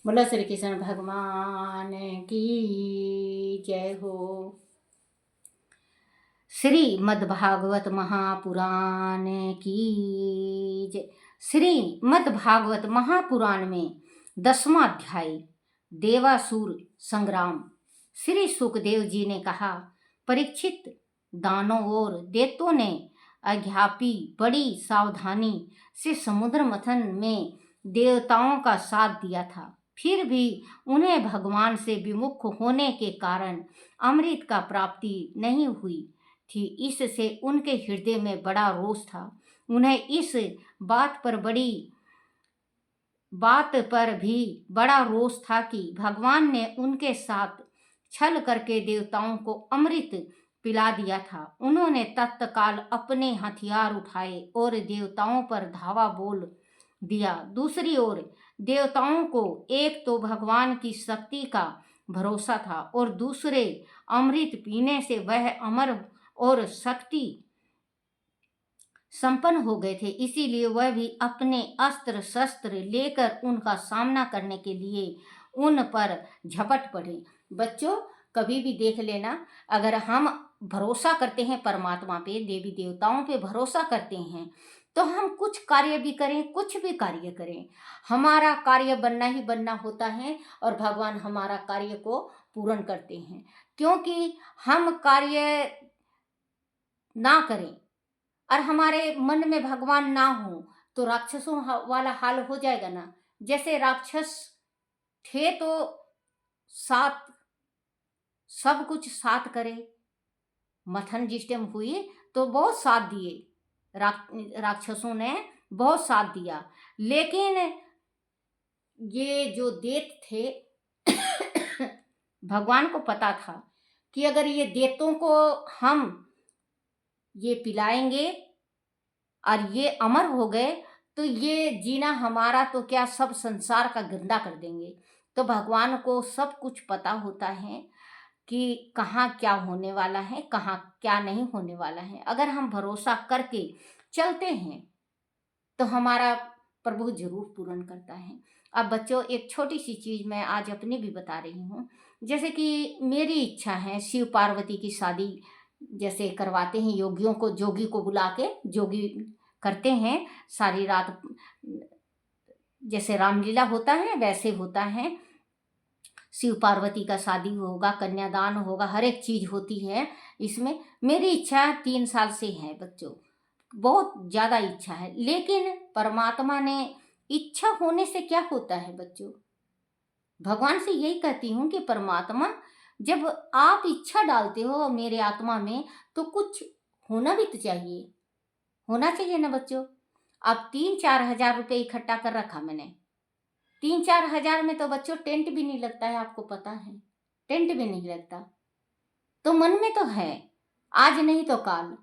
बोलो श्री कृष्ण भगवान की जय हो। श्रीमद्भागवत महापुराण की जय। श्रीमद्भागवत महापुराण में 10वां अध्याय देवासुर संग्राम। श्री सुखदेव जी ने कहा, परीक्षित, दानों और दैत्यों ने अज्ञापी बड़ी सावधानी से समुद्र मंथन में देवताओं का साथ दिया था। फिर भी उन्हें भगवान से विमुख होने के कारण अमृत का प्राप्ति नहीं हुई थी। इससे उनके हृदय में बड़ा रोष था। उन्हें इस बात पर भी बड़ा रोष था कि भगवान ने उनके साथ छल करके देवताओं को अमृत पिला दिया था। उन्होंने तत्काल अपने हथियार उठाए और देवताओं पर धावा बोल दिया। दूसरी ओर देवताओं को एक तो भगवान की शक्ति का भरोसा था और दूसरे अमृत पीने से वह अमर और शक्ति संपन्न हो गए थे। इसीलिए वह भी अपने अस्त्र शस्त्र लेकर उनका सामना करने के लिए उन पर झपट पड़े। बच्चों, कभी भी देख लेना, अगर हम भरोसा करते हैं परमात्मा पे, देवी देवताओं पे भरोसा करते हैं, तो हम कुछ कार्य भी करें, कुछ भी कार्य करें, हमारा कार्य बनना ही बनना होता है और भगवान हमारा कार्य को पूर्ण करते हैं। क्योंकि हम कार्य ना करें और हमारे मन में भगवान ना हो तो राक्षसों वाला हाल हो जाएगा ना। जैसे राक्षस थे तो साथ सब कुछ साथ करे, मथन जिस टाइम हुई तो बहुत साथ दिए, राक्षसों ने बहुत साथ दिया। लेकिन ये जो दैत्य थे भगवान को पता था कि अगर ये दैत्यों को हम ये पिलाएंगे और ये अमर हो गए तो ये जीना हमारा तो क्या, सब संसार का गंदा कर देंगे। तो भगवान को सब कुछ पता होता है कि कहाँ क्या होने वाला है, कहाँ क्या नहीं होने वाला है। अगर हम भरोसा करके चलते हैं तो हमारा प्रभु जरूर पूर्ण करता है। अब बच्चों, एक छोटी सी चीज़ मैं आज अपनी भी बता रही हूँ। जैसे कि मेरी इच्छा है शिव पार्वती की शादी जैसे करवाते हैं, योगियों को, जोगी को बुला के जोगी करते हैं सारी रात, जैसे रामलीला होता है वैसे होता है। शिव पार्वती का शादी होगा, कन्यादान होगा, हर एक चीज़ होती है इसमें। मेरी इच्छा 3 साल से है बच्चों, बहुत ज़्यादा इच्छा है। लेकिन परमात्मा ने, इच्छा होने से क्या होता है बच्चों, भगवान से यही कहती हूँ कि परमात्मा, जब आप इच्छा डालते हो मेरे आत्मा में तो कुछ होना भी तो चाहिए, होना चाहिए ना बच्चों। अब 3-4 हजार रुपये इकट्ठा कर रखा मैंने। 3-4 हजार में तो बच्चों टेंट भी नहीं लगता है, आपको पता है, टेंट भी नहीं लगता। तो मन में तो है, आज नहीं तो काल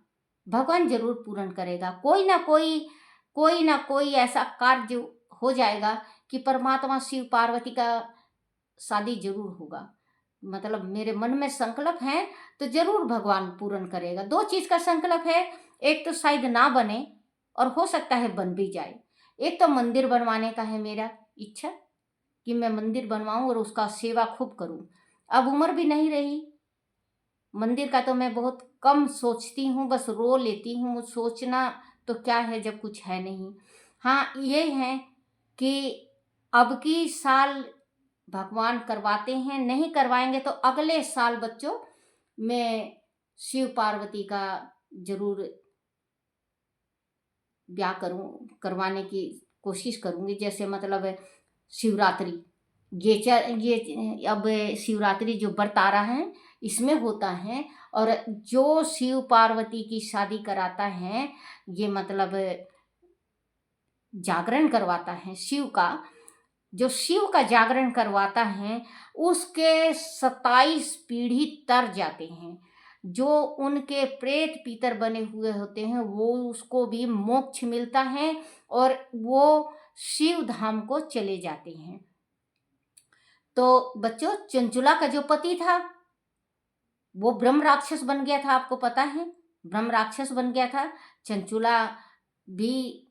भगवान जरूर पूर्ण करेगा। कोई ना कोई ऐसा कार्य हो जाएगा कि परमात्मा शिव पार्वती का शादी जरूर होगा। मतलब मेरे मन में संकल्प है तो जरूर भगवान पूर्ण करेगा। 2 चीज़ का संकल्प है, एक तो शायद ना बने और हो सकता है बन भी जाए। एक तो मंदिर बनवाने का है मेरा इच्छा कि मैं मंदिर बनवाऊं और उसका सेवा खूब करूं। अब उम्र भी नहीं रही, मंदिर का तो मैं बहुत कम सोचती हूँ, बस रो लेती हूँ। सोचना तो क्या है जब कुछ है नहीं। हाँ, ये है कि अब की साल भगवान करवाते हैं, नहीं करवाएंगे तो अगले साल बच्चों मैं शिव पार्वती का जरूर ब्याह करवाने की कोशिश करूँगी। जैसे मतलब शिवरात्रि, ये अब शिवरात्रि जो व्रत आ रहा है इसमें होता है, और जो शिव पार्वती की शादी कराता है ये मतलब जागरण करवाता है शिव का, जो शिव का जागरण करवाता है उसके 27 पीढ़ी तर जाते हैं। जो उनके प्रेत पीतर बने हुए होते हैं वो, उसको भी मोक्ष मिलता है और वो शिव धाम को चले जाते हैं। तो बच्चों, चंचुला का जो पति था वो ब्रह्म राक्षस बन गया था, आपको पता है, ब्रह्म राक्षस बन गया था। चंचुला भी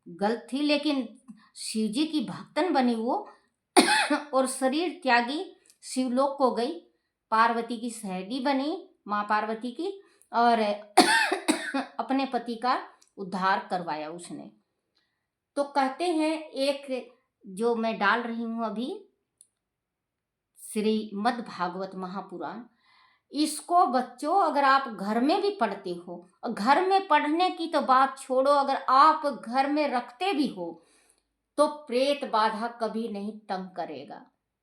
गलत थी लेकिन शिव जी की भक्तन बनी वो और शरीर त्यागी शिवलोक को गई, पार्वती की सहेली बनी, माँ पार्वती की, और अपने पति का उद्धार करवाया उसने। तो कहते हैं, एक जो मैं डाल रही हूं अभी, श्रीमद् भागवत महापुराण, इसको बच्चों अगर आप घर में भी पढ़ते हो, घर में पढ़ने की तो बात छोड़ो, अगर आप घर में रखते भी हो तो प्रेत बाधा कभी नहीं तंग करेगा,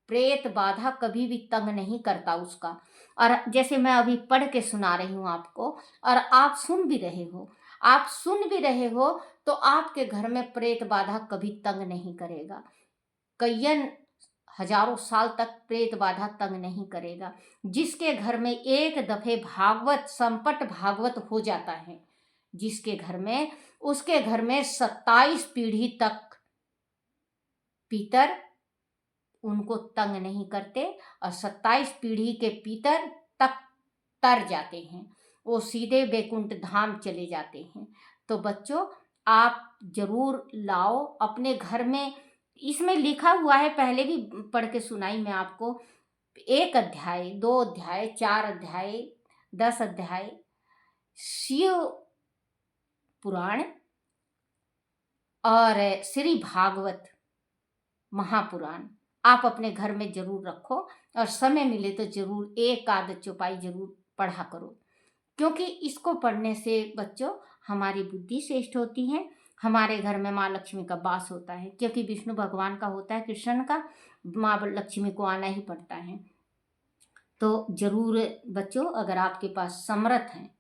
प्रेत बाधा कभी भी तंग नहीं करता उसका। और जैसे मैं अभी पढ़ के सुना रही हूँ आपको, और आप सुन भी रहे हो, आप सुन भी रहे हो, तो आपके घर में प्रेत बाधा कभी तंग नहीं करेगा, कईयन हजारों साल तक प्रेत बाधा तंग नहीं करेगा। जिसके घर में एक दफे भागवत संपट भागवत हो जाता है, जिसके घर में, उसके घर में 27 पीढ़ी तक पितर उनको तंग नहीं करते, और 27 पीढ़ी के पितर तक तर जाते हैं, वो सीधे बैकुंठ धाम चले जाते हैं। तो बच्चों, आप जरूर लाओ अपने घर में। इसमें लिखा हुआ है, पहले भी पढ़ के सुनाई मैं आपको, 1 अध्याय, 2 अध्याय, 4 अध्याय, 10 अध्याय शिव पुराण और श्री भागवत महापुराण आप अपने घर में जरूर रखो, और समय मिले तो जरूर एक आध चौपाई जरूर पढ़ा करो, क्योंकि इसको पढ़ने से बच्चों हमारी बुद्धि श्रेष्ठ होती है, हमारे घर में माँ लक्ष्मी का वास होता है, क्योंकि विष्णु भगवान का होता है, कृष्ण का, माँ लक्ष्मी को आना ही पड़ता है। तो जरूर बच्चों, अगर आपके पास समर्थ हैं,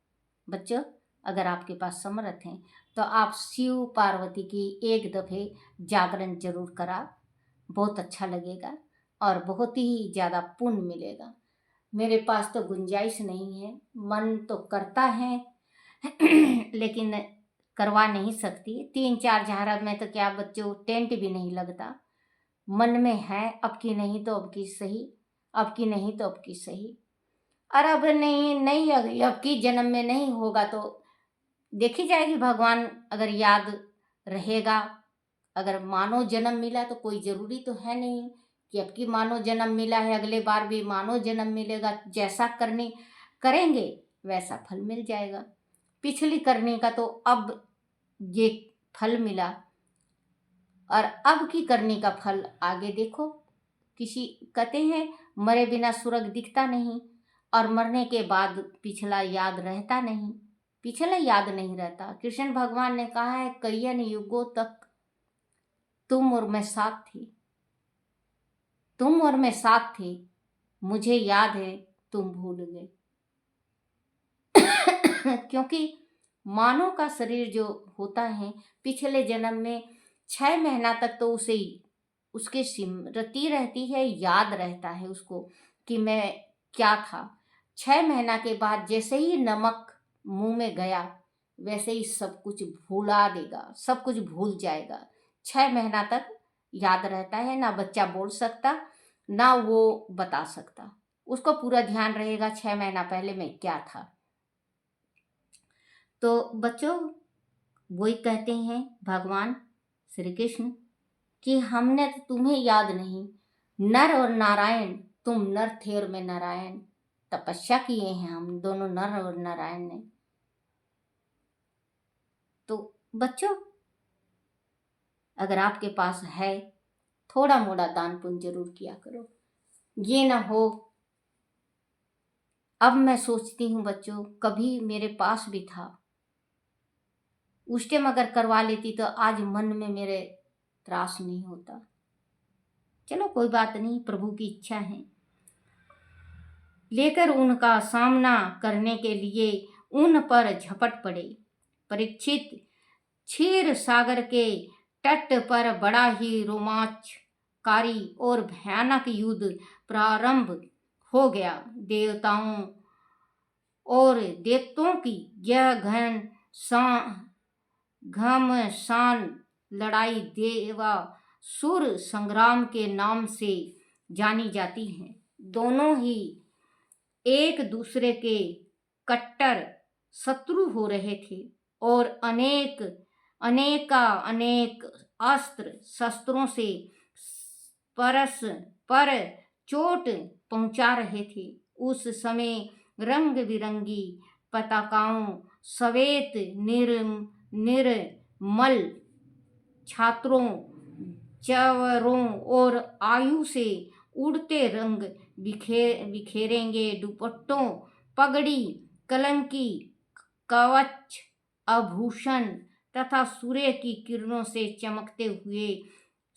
बच्चों अगर आपके पास समर्थ हैं, तो आप शिव पार्वती की एक दफ़े जागरण जरूर करा, बहुत अच्छा लगेगा और बहुत ही ज़्यादा पुण्य मिलेगा। मेरे पास तो गुंजाइश नहीं है, मन तो करता है लेकिन करवा नहीं सकती। 3-4 जहरा में तो क्या बच्चों, टेंट भी नहीं लगता। मन में है, अब की नहीं तो अब की सही, अब की नहीं तो अब की सही, और अब नहीं नहीं अब की जन्म में नहीं होगा तो देखी जाएगी, भगवान अगर याद रहेगा। अगर मानव जन्म मिला तो कोई ज़रूरी तो है नहीं कि अब की मानव जन्म मिला है अगले बार भी मानव जन्म मिलेगा, जैसा करने करेंगे वैसा फल मिल जाएगा। पिछली करने का तो अब ये फल मिला, और अब की करने का फल आगे देखो। किसी कहते हैं मरे बिना स्वर्ग दिखता नहीं, और मरने के बाद पिछला याद रहता नहीं, पिछला याद नहीं रहता। कृष्ण भगवान ने कहा है, कईयन युगों तक तुम और मैं साथ थे, तुम और मैं साथ थे, मुझे याद है तुम भूल गए। क्योंकि मानव का शरीर जो होता है, पिछले जन्म में 6 महीना तक तो उसे उसके स्मृति रहती है, याद रहता है उसको कि मैं क्या था। 6 महीना के बाद जैसे ही नमक मुंह में गया, वैसे ही सब कुछ भुला देगा, सब कुछ भूल जाएगा। 6 महीना तक याद रहता है, ना बच्चा बोल सकता ना वो बता सकता, उसको पूरा ध्यान रहेगा 6 महीना पहले मैं क्या था। तो बच्चों, वही कहते हैं भगवान श्री कृष्ण कि हमने तो तुम्हें याद नहीं, नर और नारायण, तुम नर थे और मैं नारायण, तपस्या किए हैं हम दोनों, नर और नारायण ने। तो बच्चों, अगर आपके पास है, थोड़ा मोड़ा दान पुण्य जरूर किया करो। ये ना हो, अब मैं सोचती हूँ बच्चों, कभी मेरे पास भी था, उस टाइम अगर करवा लेती तो आज मन में मेरे त्रास नहीं होता। चलो कोई बात नहीं, प्रभु की इच्छा है। लेकर उनका सामना करने के लिए उन पर झपट पड़े। परीक्षित, क्षीर सागर के तट पर बड़ा ही रोमांचकारी और भयानक युद्ध प्रारंभ हो गया। देवताओं और देवताओं की यह घमासान लड़ाई देवासुर संग्राम के नाम से जानी जाती है। दोनों ही एक दूसरे के कट्टर शत्रु हो रहे थे, और अनेक अस्त्र शस्त्रों से परस पर चोट पहुंचा रहे थे। उस समय रंग बिरंगी पताकाओं श्वेत निर्मल छात्रों चवरों और आयु से उड़ते रंग बिखेरेंगे दुपट्टों पगड़ी कलंकी कवच आभूषण तथा सूर्य की किरणों से चमकते हुए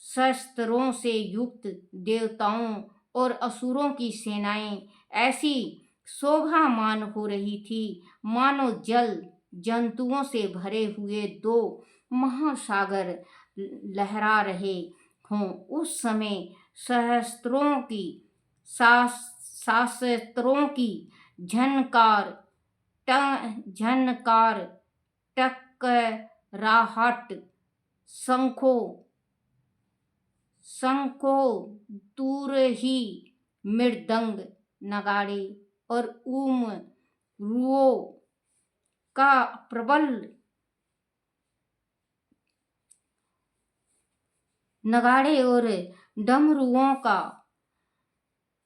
शस्त्रों से युक्त देवताओं और असुरों की सेनाएं ऐसी शोभामान हो रही थी मानो जल जंतुओं से भरे हुए दो महासागर लहरा रहे हों। उस समय शास्त्रों की झनकार टकराहट शंखों तुरही मृदंग नगाड़े और रुओं का प्रबल नगाड़े और डमरुओं का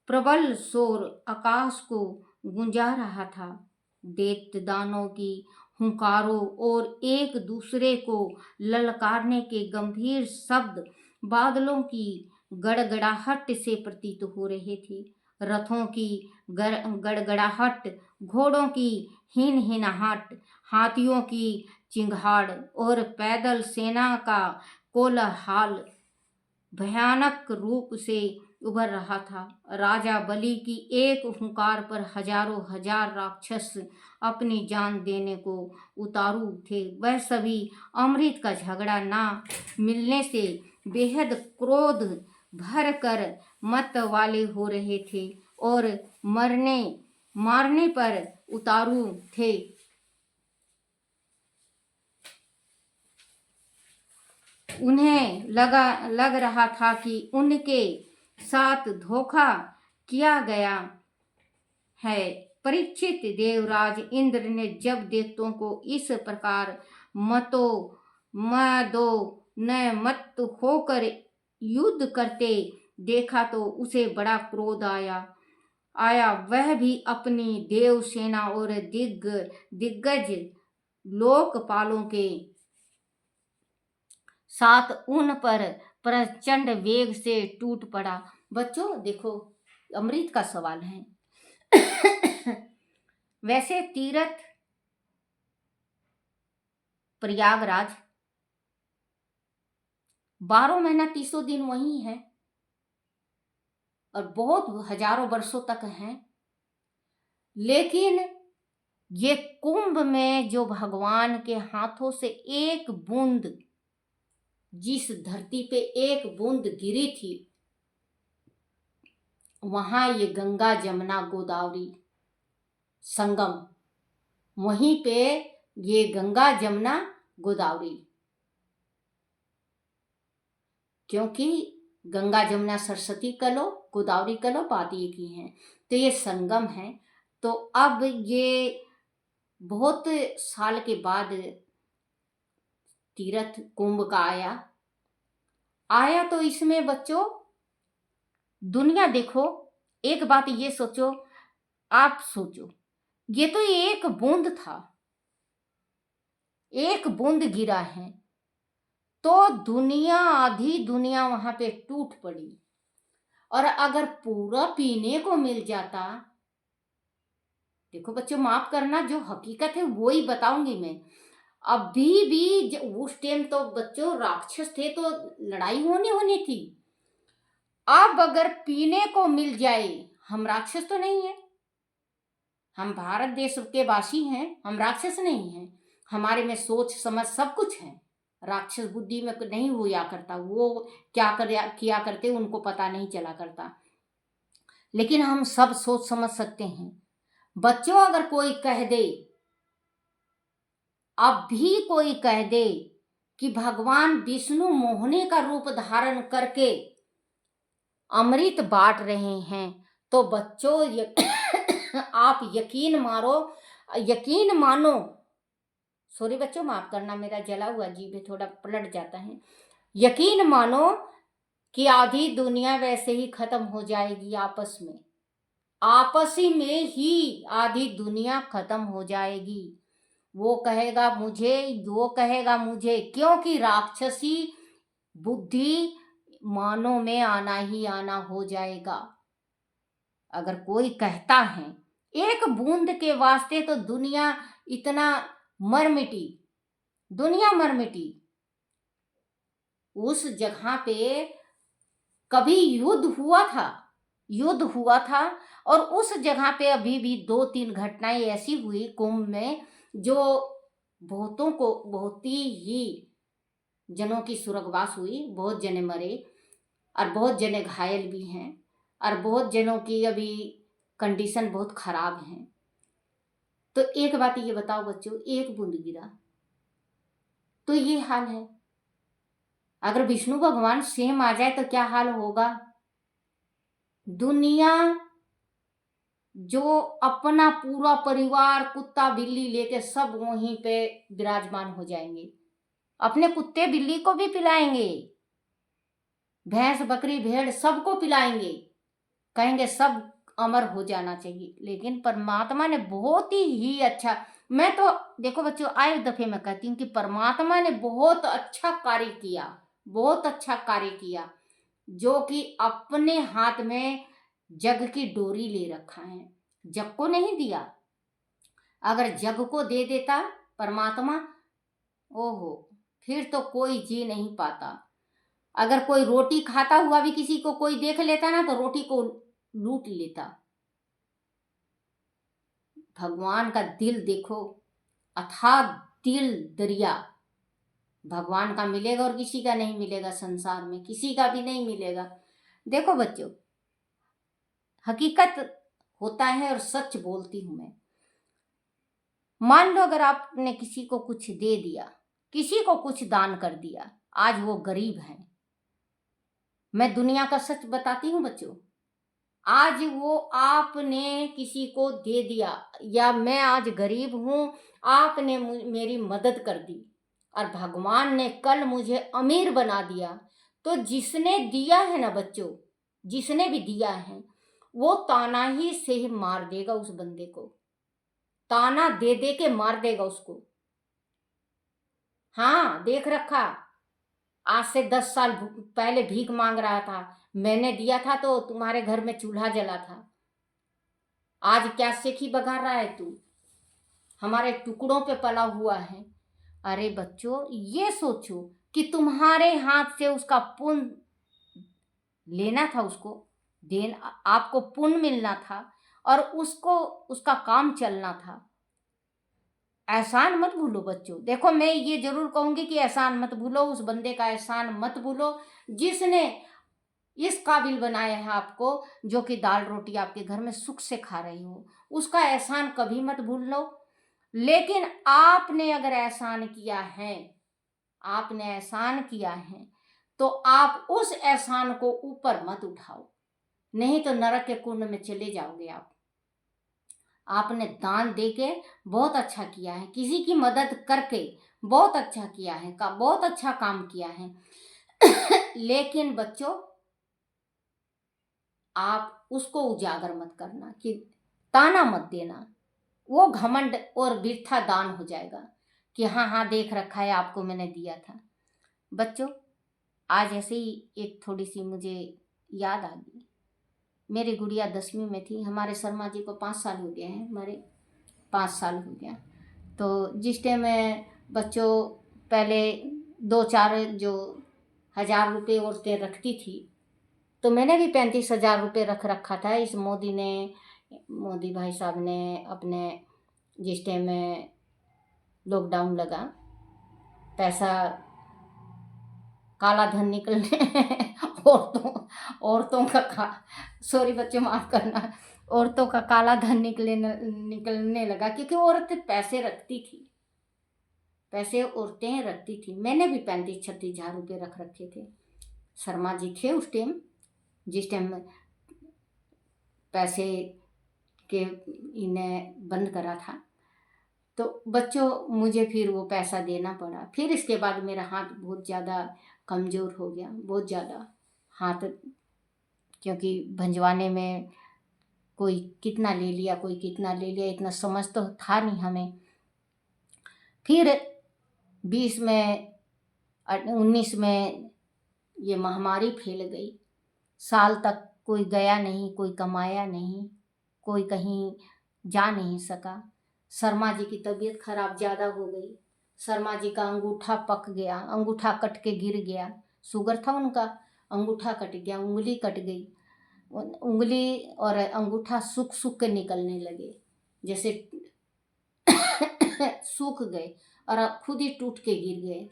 प्रबल शोर आकाश को गुंजा रहा था। दैत्यदानों की हुंकारों और एक दूसरे को ललकारने के गंभीर शब्द बादलों की गड़गड़ाहट से प्रतीत हो रहे थे। रथों की गड़गड़ाहट, घोड़ों की हिनहिनाहट, हाथियों की चिंगाड़ और पैदल सेना का कोलाहल भयानक रूप से उभर रहा था। राजा बलि की एक हुंकार पर हजारों हजार राक्षस अपनी जान देने को उतारू थे। वह सभी अमृत का झगड़ा ना मिलने से बेहद क्रोध भर कर मत वाले हो रहे थे और मारने पर उतारू थे। उन्हें लग रहा था कि उनके साथ धोखा किया गया है। परीक्षित, देवराज इंद्र ने जब दैत्यों को इस प्रकार मत होकर युद्ध करते देखा तो उसे बड़ा क्रोध आया। वह भी अपनी देव सेना और दिग्गज लोकपालों के साथ उन पर प्रचंड वेग से टूट पड़ा। बच्चों देखो, अमृत का सवाल है। वैसे तीर्थ प्रयागराज 12 महीना 30 दिन वहीं है और बहुत हजारों वर्षों तक हैं। लेकिन ये कुंभ में जो भगवान के हाथों से एक बूंद, जिस धरती पे एक बूंद गिरी थी, वहां ये गंगा जमुना गोदावरी संगम, वहीं पे ये गंगा जमुना गोदावरी, क्योंकि गंगा जमुना सरस्वती कलो गोदावरी कलो बात एक ही है, तो ये संगम है। तो अब ये बहुत साल के बाद तीर्थ कुंभ का आया तो इसमें बच्चों दुनिया देखो, एक बात ये सोचो, आप सोचो, ये तो एक बूंद था, एक बूंद गिरा है तो आधी दुनिया वहां पे टूट पड़ी। और अगर पूरा पीने को मिल जाता, देखो बच्चों माफ करना, जो हकीकत है वो ही बताऊंगी मैं। अभी भी उस टाइम तो बच्चों राक्षस थे तो लड़ाई होनी थी। अब अगर पीने को मिल जाए, हम राक्षस तो नहीं है, हम भारत देश के वासी हैं, हम राक्षस नहीं हैं, हमारे में सोच समझ सब कुछ है। राक्षस बुद्धि में नहीं हुआ करता, वो क्या किया करते उनको पता नहीं चला करता, लेकिन हम सब सोच समझ सकते हैं। बच्चों अगर कोई कह दे, अब भी कोई कह दे कि भगवान विष्णु मोहनी का रूप धारण करके अमृत बांट रहे हैं, तो बच्चों आप यकीन मानो, सॉरी बच्चों माफ करना, मेरा जला हुआ जीभ थोड़ा पलट जाता है। यकीन मानो कि आधी दुनिया वैसे ही खत्म हो जाएगी आपस ही में ही आधी दुनिया खत्म हो जाएगी। वो कहेगा मुझे, वो कहेगा मुझे, क्योंकि राक्षसी बुद्धि मानव में आना ही आना हो जाएगा। अगर कोई कहता है एक बूंद के वास्ते तो दुनिया इतना मर मिटी, दुनिया मर मिटी। उस जगह पे कभी युद्ध हुआ था और उस जगह पे अभी भी 2-3 घटनाएं ऐसी हुई कुंभ में जो बहुत ही जनों की स्वर्गवास हुई, बहुत जने मरे और बहुत जने घायल भी हैं और बहुत जनों की अभी कंडीशन बहुत खराब है। तो एक बात ये बताओ बच्चों, एक बूंद गिरा तो ये हाल है। अगर विष्णु भगवान स्वयं आ जाए तो क्या हाल होगा। दुनिया जो अपना पूरा परिवार कुत्ता बिल्ली लेके सब वहीं पे विराजमान हो जाएंगे, अपने कुत्ते बिल्ली को भी पिलाएंगे, भैंस बकरी भेड़ सबको पिलाएंगे, कहेंगे सब अमर हो जाना चाहिए। लेकिन परमात्मा ने बहुत ही अच्छा, मैं तो देखो बच्चों आए दफे मैं कहती हूँ कि परमात्मा ने बहुत अच्छा कार्य किया, बहुत अच्छा कार्य किया, जो कि अपने हाथ में जग की डोरी ले रखा है, जग को नहीं दिया। अगर जग को दे देता परमात्मा, ओहो, फिर तो कोई जी नहीं पाता। अगर कोई रोटी खाता हुआ भी किसी को कोई देख लेता ना तो रोटी को लूट लेता। भगवान का दिल देखो, अथाह दिल दरिया भगवान का मिलेगा और किसी का नहीं मिलेगा, संसार में किसी का भी नहीं मिलेगा। देखो बच्चों, हकीकत होता है और सच बोलती हूं मैं। मान लो अगर आपने किसी को कुछ दे दिया, किसी को कुछ दान कर दिया, आज वो गरीब है, मैं दुनिया का सच बताती हूँ बच्चों, आज वो आपने किसी को दे दिया या मैं आज गरीब हूं, आपने मेरी मदद कर दी और भगवान ने कल मुझे अमीर बना दिया, तो जिसने दिया है ना बच्चों, जिसने भी दिया है वो ताना ही से मार देगा उस बंदे को, ताना दे दे के मार देगा उसको। हाँ देख रखा, आज से 10 साल पहले भीख मांग रहा था, मैंने दिया था तो तुम्हारे घर में चूल्हा जला था, आज क्या सेखी बगा रहा है तू, हमारे टुकड़ों पे पला हुआ है। अरे बच्चों ये सोचो कि तुम्हारे हाथ से उसका पुण्य लेना था, उसको देना, आपको पुण्य मिलना था और उसको उसका काम चलना था। एहसान मत भूलो बच्चों। देखो मैं ये जरूर कहूंगी कि एहसान मत भूलो, उस बंदे का एहसान मत भूलो जिसने इस काबिल बनाया है आपको, जो कि दाल रोटी आपके घर में सुख से खा रही हो, उसका एहसान कभी मत भूल लो। लेकिन आपने अगर एहसान किया है, आपने एहसान किया है तो आप उस एहसान को ऊपर मत उठाओ, नहीं तो नरक के कुंड में चले जाओगे आप। आपने दान देके बहुत अच्छा किया है, किसी की मदद करके बहुत अच्छा किया है, बहुत अच्छा काम किया है। लेकिन बच्चों आप उसको उजागर मत करना, कि ताना मत देना, वो घमंड और बिरथा दान हो जाएगा कि हाँ हाँ देख रखा है आपको मैंने दिया था। बच्चों आज ऐसे ही एक थोड़ी सी मुझे याद आ गई, मेरी गुड़िया 10वीं में थी, हमारे शर्मा जी को 5 साल हो गए हैं, हमारे 5 साल हो गया। तो जिस टाइम में बच्चों पहले 2-4 जो 1000 रुपये औरतें रखती थी, तो मैंने भी 35,000 रुपये रख रखा था। इस मोदी भाई साहब ने अपने जिस टाइम में लॉकडाउन लगा, पैसा काला धन निकलने औरतों का सॉरी बच्चों माफ करना, औरतों का काला धन निकलने लगा, क्योंकि औरतें पैसे रखती थी, पैसे औरतें रखती थी। मैंने भी 35-36 हजार रुपये रख रखे थे। शर्मा जी थे उस टाइम, जिस टाइम पैसे के इन्हें बंद करा था। तो बच्चों मुझे फिर वो पैसा देना पड़ा। फिर इसके बाद मेरा हाथ बहुत ज़्यादा कमज़ोर हो गया, बहुत ज़्यादा हाथ, क्योंकि भंजवाने में कोई कितना ले लिया, कोई कितना ले लिया, इतना समझ तो था नहीं हमें। फिर 20 में 19 में ये महामारी फैल गई। साल तक कोई गया नहीं, कोई कमाया नहीं, कोई कहीं जा नहीं सका। शर्मा जी की तबीयत खराब ज़्यादा हो गई। शर्मा जी का अंगूठा पक गया, अंगूठा कट के गिर गया। शुगर था उनका, अंगूठा कट गया, उंगली कट गई। उंगली और अंगूठा सूख सूख के निकलने लगे, जैसे सूख गए और खुद ही टूट के गिर गए,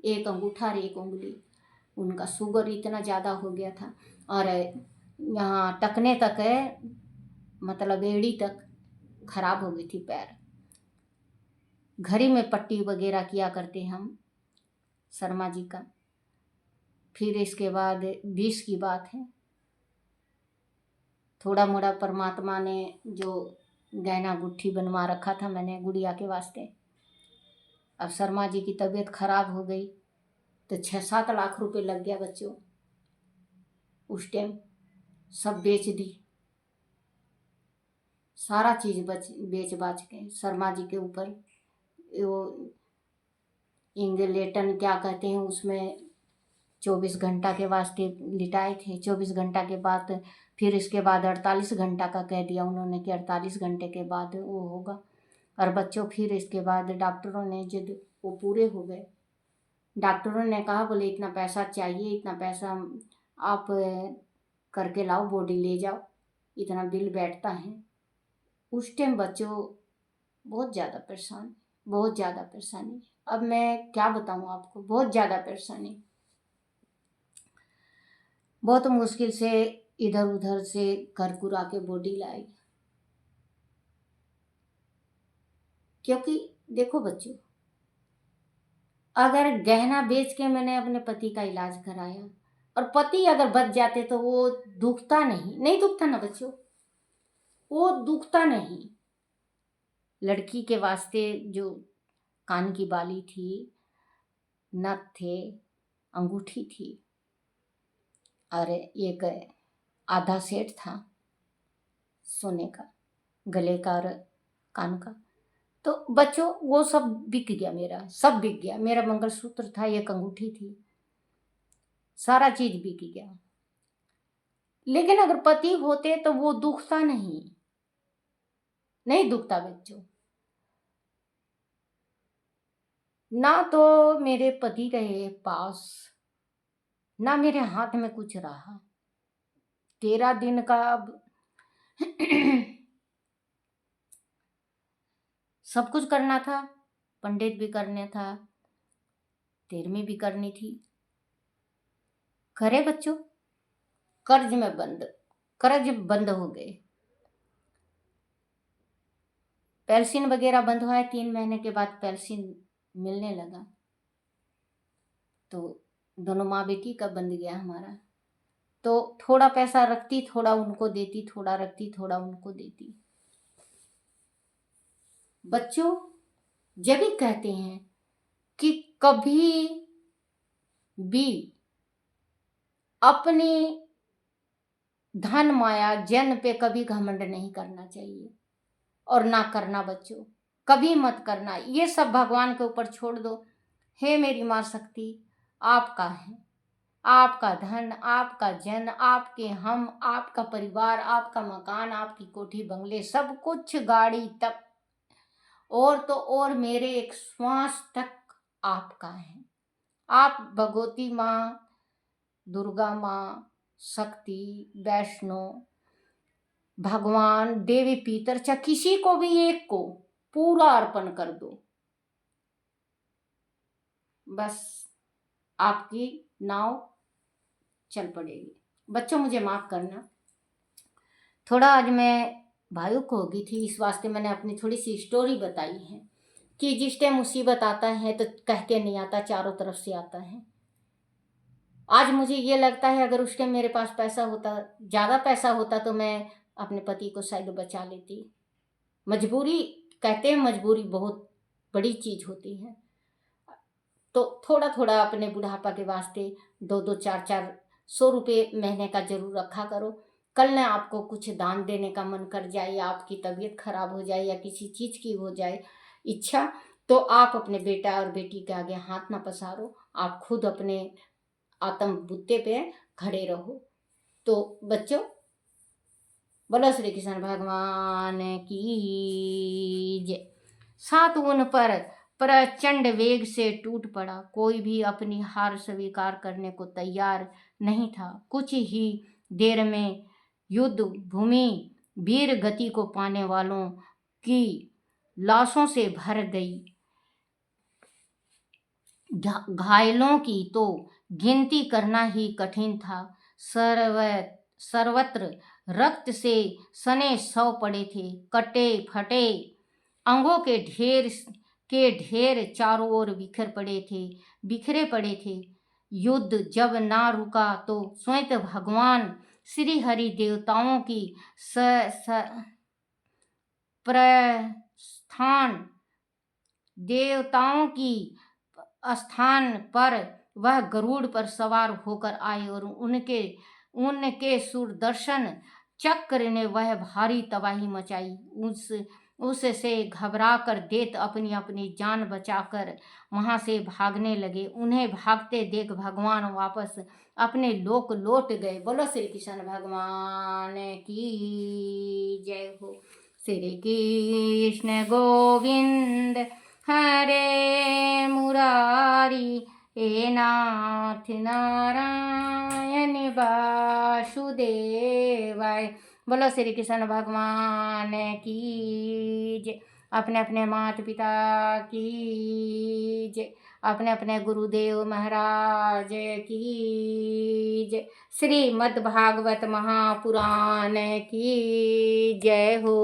एक अंगूठा और एक उंगली। उनका शुगर इतना ज़्यादा हो गया था, और यहाँ टखने तक है, मतलब एड़ी तक खराब हो गई थी पैर। घर ही में पट्टी वगैरह किया करते हम शर्मा जी का। फिर इसके बाद 20 की बात है, थोड़ा मोड़ा परमात्मा ने जो गहना गुट्ठी बनवा रखा था मैंने गुड़िया के वास्ते। अब शर्मा जी की तबीयत खराब हो गई तो 6-7 लाख रुपए लग गया बच्चों। उस टाइम सब बेच दी, सारा चीज बेच बाच के शर्मा जी के ऊपर वो इंगलेटन क्या कहते हैं, उसमें 24 घंटा के वास्ते लिटाए थे। 24 घंटा के बाद फिर इसके बाद 48 घंटा का कह दिया उन्होंने कि 48 घंटे के बाद वो होगा। और बच्चों फिर इसके बाद डॉक्टरों ने जिद वो पूरे हो गए। डॉक्टरों ने कहा बोले इतना पैसा चाहिए, इतना पैसा आप करके लाओ, बॉडी ले जाओ, इतना बिल बैठता है। उस टाइम बच्चों बहुत ज़्यादा परेशान, बहुत ज़्यादा परेशानी। अब मैं क्या बताऊँ आपको, बहुत ज़्यादा परेशानी। बहुत मुश्किल से इधर उधर से कर कुरा के बॉडी लाई। क्योंकि देखो बच्चों, अगर गहना बेच के मैंने अपने पति का इलाज कराया और पति अगर बच जाते तो वो दुखता नहीं दुखता ना बच्चों, वो दुखता नहीं। लड़की के वास्ते जो कान की बाली थी, नथ थे, अंगूठी थी और एक आधा सेट था सोने का, गले का और कान का। तो बच्चों वो सब बिक गया, मेरा सब बिक गया। मेरा मंगलसूत्र था, एक अंगूठी थी, सारा चीज बिक गया। लेकिन अगर पति होते तो वो दुखता नहीं दुखता बच्चों। ना तो मेरे पति रहे पास, ना मेरे हाथ में कुछ रहा। 13 दिन का सब कुछ करना था, पंडित भी करना था, 13वीं भी करनी थी। करे बच्चों, कर्ज बंद हो गए। पेंशन वगैरह बंद हुआ है, 3 महीने के बाद पेंशन मिलने लगा। तो दोनों माँ बेटी का बंद गया हमारा। तो थोड़ा पैसा रखती, थोड़ा उनको देती, थोड़ा रखती, थोड़ा उनको देती। बच्चों जब भी कहते हैं कि कभी भी अपनी धन माया जन पे कभी घमंड नहीं करना चाहिए, और ना करना बच्चों, कभी मत करना। ये सब भगवान के ऊपर छोड़ दो। हे मेरी माँ शक्ति, आपका है, आपका धन, आपका जन, आपके हम, आपका परिवार, आपका मकान, आपकी कोठी बंगले, सब कुछ, गाड़ी तक, और तो और मेरे एक श्वास तक आपका है। आप भगवती माँ, दुर्गा माँ, शक्ति, वैष्णो, भगवान, देवी पितर, चाहे किसी को भी एक को पूरा अर्पण कर दो, बस आपकी नाव चल पड़ेगी। बच्चों मुझे माफ करना, थोड़ा आज मैं भावुक हो गई थी, इस वास्ते मैंने अपनी थोड़ी सी स्टोरी बताई है कि जिस टाइम मुसीबत आता है तो कह के नहीं आता, चारों तरफ से आता है। आज मुझे ये लगता है अगर उस टाइम मेरे पास पैसा होता, ज़्यादा पैसा होता, तो मैं अपने पति को शायद बचा लेती। मजबूरी, कहते हैं मजबूरी बहुत बड़ी चीज़ होती है। तो थोड़ा थोड़ा अपने बुढ़ापा के वास्ते 2-2 4-4 100 रुपये महीने का जरूर रखा करो। कल न आपको कुछ दान देने का मन कर जाए, या आपकी तबीयत खराब हो जाए, या किसी चीज़ की हो जाए इच्छा, तो आप अपने बेटा और बेटी के आगे हाथ ना पसारो, आप खुद अपने आत्म बुत्ते पे खड़े रहो। तो बच्चों, बोलो श्री कृष्ण भगवान की जय। सात उन पर प्रचंड वेग से टूट पड़ा। कोई भी अपनी हार स्वीकार करने को तैयार नहीं था। कुछ ही देर में युद्ध भूमि वीर गति को पाने वालों की लाशों से भर गई। घायलों की तो गिनती करना ही कठिन था। सर्वत्र रक्त से सने शव पड़े थे। कटे फटे अंगों के ढेर चारों ओर बिखरे पड़े थे। युद्ध जब ना रुका तो स्वयं भगवान श्री हरि देवताओं की स्थान पर वह गरुड़ पर सवार होकर आए, और उनके सुदर्शन चक्र ने वह भारी तबाही मचाई। उससे घबरा कर दैत्य अपनी अपनी जान बचाकर वहां से भागने लगे। उन्हें भागते देख भगवान वापस अपने लोक लौट गए। बोलो श्री कृष्ण भगवान की जय हो। श्री कृष्ण गोविंद हरे मुरारी, हे नाथ नारायण वासुदेवाय। बोलो श्री कृष्ण भगवान की जय। अपने अपने माता पिता की जय, अपने अपने गुरुदेव महाराज की जय। श्रीमद् भागवत महापुराण की जय हो।